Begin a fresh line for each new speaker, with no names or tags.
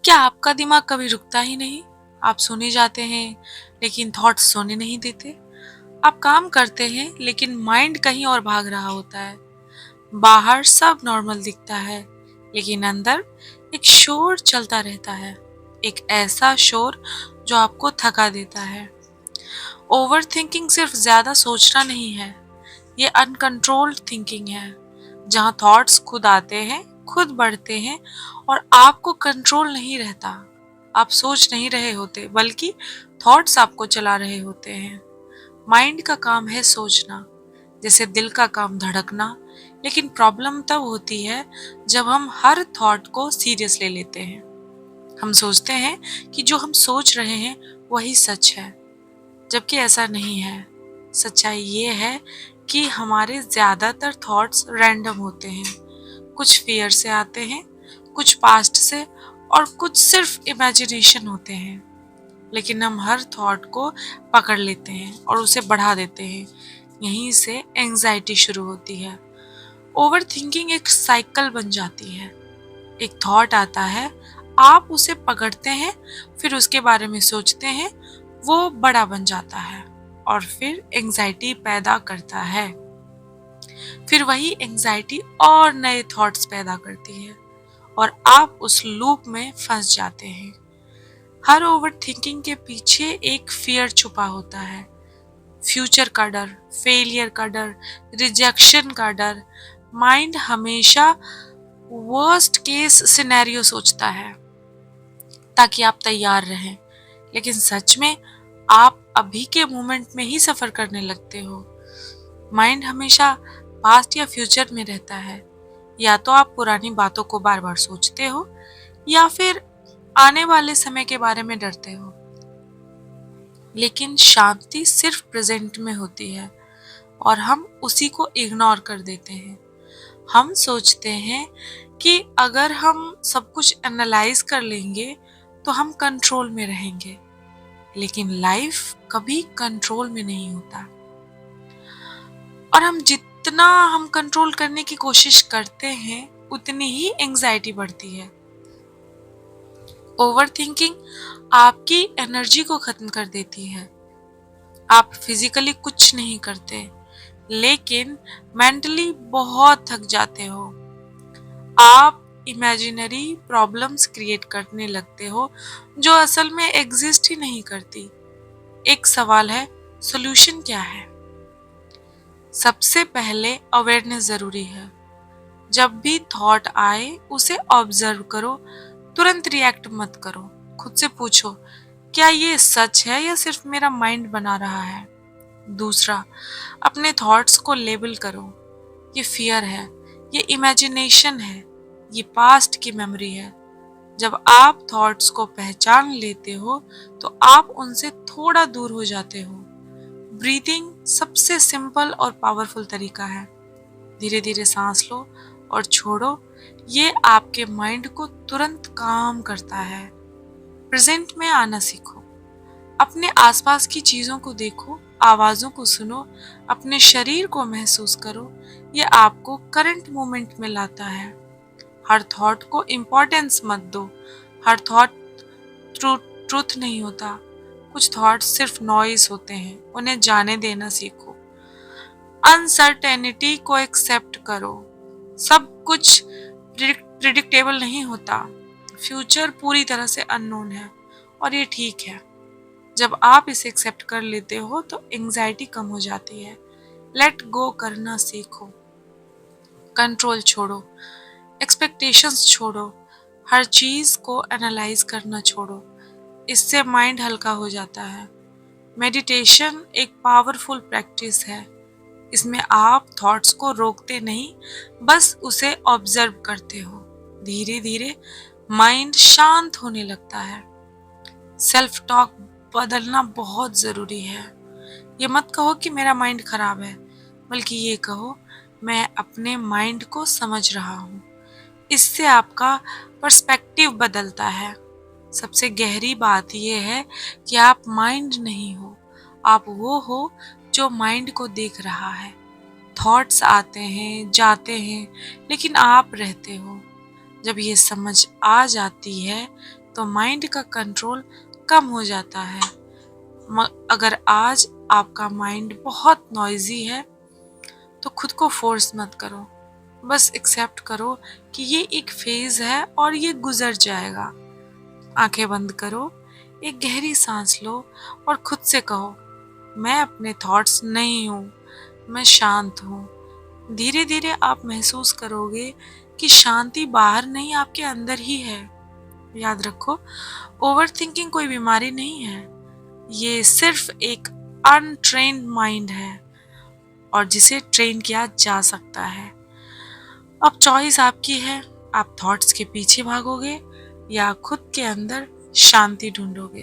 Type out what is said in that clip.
क्या आपका दिमाग कभी रुकता ही नहीं? आप सोने जाते हैं, लेकिन थॉट्स सोने नहीं देते। आप काम करते हैं, लेकिन माइंड कहीं और भाग रहा होता है। बाहर सब नॉर्मल दिखता है, लेकिन अंदर एक शोर चलता रहता है। एक ऐसा शोर जो आपको थका देता है। ओवर थिंकिंग सिर्फ ज्यादा सोचना नहीं है, ये अनकंट्रोल्ड थिंकिंग है, जहाँ थॉट्स खुद आते हैं, खुद बढ़ते हैं और आपको कंट्रोल नहीं रहता। आप सोच नहीं रहे होते, बल्कि थॉट्स आपको चला रहे होते हैं। माइंड का काम है सोचना, जैसे दिल का काम धड़कना। लेकिन प्रॉब्लम तब होती है जब हम हर थॉट को सीरियस ले लेते हैं। हम सोचते हैं कि जो हम सोच रहे हैं वही सच है, जबकि ऐसा नहीं है। सच्चाई ये है कि हमारे ज़्यादातर थॉट्स रैंडम होते हैं। कुछ फियर से आते हैं, कुछ पास्ट से, और कुछ सिर्फ इमेजिनेशन होते हैं। लेकिन हम हर थॉट को पकड़ लेते हैं और उसे बढ़ा देते हैं। यहीं से एंजाइटी शुरू होती है। ओवर थिंकिंग एक साइकिल बन जाती है। एक थॉट आता है, आप उसे पकड़ते हैं, फिर उसके बारे में सोचते हैं, वो बड़ा बन जाता है और फिर एंजाइटी पैदा करता है। फिर वही एंजाइटी और नए थॉट्स पैदा करती है और आप उस लूप में फंस जाते हैं। हर ओवर थिंकिंग के पीछे एक फियर छुपा होता है। फ्यूचर का डर, फेलियर का डर, रिजेक्शन का डर। माइंड हमेशा वर्स्ट केस सिनेरियो सोचता है ताकि आप तैयार रहें, लेकिन सच में आप अभी के मोमेंट में ही सफर करने लगते हो। माइंड हमेशा पास्ट या फ्यूचर में रहता है। या तो आप पुरानी बातों को बार बार सोचते हो, या फिर आने वाले समय के बारे में डरते हो। लेकिन शांति सिर्फ प्रेजेंट में होती है और हम उसी को इग्नोर कर देते हैं। हम सोचते हैं कि अगर हम सब कुछ एनालाइज कर लेंगे तो हम कंट्रोल में रहेंगे, लेकिन लाइफ कभी कंट्रोल में नहीं होता। और जितना हम कंट्रोल करने की कोशिश करते हैं, उतनी ही एंजाइटी बढ़ती है। ओवर थिंकिंग आपकी एनर्जी को खत्म कर देती है। आप फिजिकली कुछ नहीं करते, लेकिन मेंटली बहुत थक जाते हो। आप इमेजिनरी प्रॉब्लम्स क्रिएट करने लगते हो जो असल में एग्जिस्ट ही नहीं करती। एक सवाल है, सॉल्यूशन क्या है? सबसे पहले अवेयरनेस जरूरी है। जब भी थॉट आए उसे ऑब्जर्व करो, तुरंत रिएक्ट मत करो। खुद से पूछो, क्या ये सच है या सिर्फ मेरा माइंड बना रहा है? दूसरा, अपने थॉट्स को लेबल करो। ये फियर है, ये इमेजिनेशन है, ये पास्ट की मेमोरी है। जब आप थॉट्स को पहचान लेते हो तो आप उनसे थोड़ा दूर हो जाते हो। ब्रीथिंग सबसे सिंपल और पावरफुल तरीका है। धीरे धीरे सांस लो और छोड़ो। ये आपके माइंड को तुरंत काम करता है। प्रेजेंट में आना सीखो। अपने आसपास की चीजों को देखो, आवाजों को सुनो, अपने शरीर को महसूस करो। ये आपको करंट मोमेंट में लाता है। हर थॉट को इम्पोर्टेंस मत दो। हर थॉट ट्रूथ नहीं होता। कुछ थॉट्स सिर्फ नॉइज होते हैं, उन्हें जाने देना सीखो। अनसर्टेनिटी को एक्सेप्ट करो। सब कुछ प्रिडिक्टेबल नहीं होता। फ्यूचर पूरी तरह से अननोन है और ये ठीक है। जब आप इसे एक्सेप्ट कर लेते हो तो एंजाइटी कम हो जाती है। लेट गो करना सीखो। कंट्रोल छोड़ो, एक्सपेक्टेशंस छोड़ो, हर चीज को एनालाइज करना छोड़ो। इससे माइंड हल्का हो जाता है। मेडिटेशन एक पावरफुल प्रैक्टिस है। इसमें आप थॉट्स को रोकते नहीं, बस उसे ऑब्जर्व करते हो। धीरे धीरे माइंड शांत होने लगता है। सेल्फ टॉक बदलना बहुत जरूरी है। ये मत कहो कि मेरा माइंड खराब है, बल्कि ये कहो, मैं अपने माइंड को समझ रहा हूँ। इससे आपका पर्सपेक्टिव बदलता है। सबसे गहरी बात यह है कि आप माइंड नहीं हो, आप वो हो जो माइंड को देख रहा है। थॉट्स आते हैं, जाते हैं, लेकिन आप रहते हो। जब ये समझ आ जाती है तो माइंड का कंट्रोल कम हो जाता है। अगर आज आपका माइंड बहुत नॉइजी है तो खुद को फोर्स मत करो, बस एक्सेप्ट करो कि ये एक फेज है और ये गुजर जाएगा। आंखें बंद करो, एक गहरी सांस लो और खुद से कहो, मैं अपने थॉट्स नहीं हूँ, मैं शांत हूँ। धीरे धीरे आप महसूस करोगे कि शांति बाहर नहीं, आपके अंदर ही है। याद रखो, ओवर थिंकिंग कोई बीमारी नहीं है, ये सिर्फ एक अनट्रेन्ड माइंड है और जिसे ट्रेन किया जा सकता है। अब चॉइस आपकी है, आप थॉट्स के पीछे भागोगे या खुद के अंदर शांति ढूंढोगे।